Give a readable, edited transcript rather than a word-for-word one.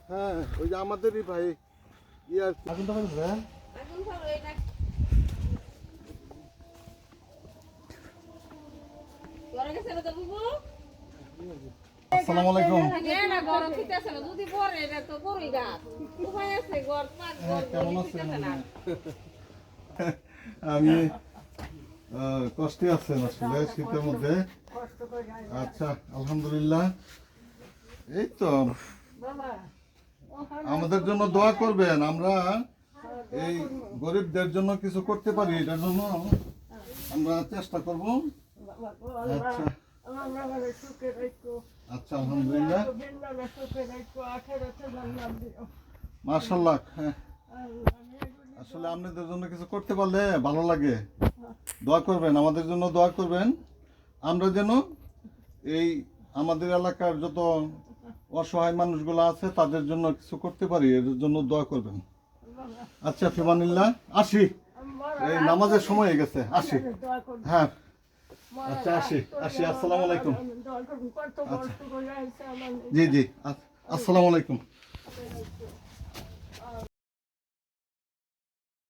হ্যাঁ ওই যে আমাদেরই ভাই ইয়ার আগুন তো বলবে আগুন ধরো এটা তোরা গেছে না তো বুবু আসসালামু আলাইকুম না ঘর খিতেছে না যদি পরে এটা তো করই গাছ উপায় আছে ঘর পাক ঘর কেমন খিতেছে আছেন না আমি কষ্টে আছেন আসলে শীতের মধ্যে আচ্ছা আলহামদুলিল্লাহ এই তো আমাদের জন্য দোয়া করবেন আমরা এই গরিবদের জন্য কিছু করতে পারি এটার জন্য আমরা চেষ্টা করব আচ্ছা আচ্ছা আলহামদুলিল্লাহ মাশাআল্লাহ হ্যাঁ আসলে আপনাদের জন্য কিছু করতে পারলে ভালো লাগে দোয়া করবেন আমাদের জন্য দোয়া করবেন আমরা যেন এই আমাদের এলাকার যত অসহায় মানুষগুলো আছে তাদের জন্য কিছু করতে পারি এর জন্য দোয়া করবেন আচ্ছা ফিমানিল্লাহ আসি এই নামাজের সময় হয়ে গেছে আসি হ্যাঁ আচ্ছা আসি আসি আসসালামু আলাইকুম জি জি আসসালামু আলাইকুম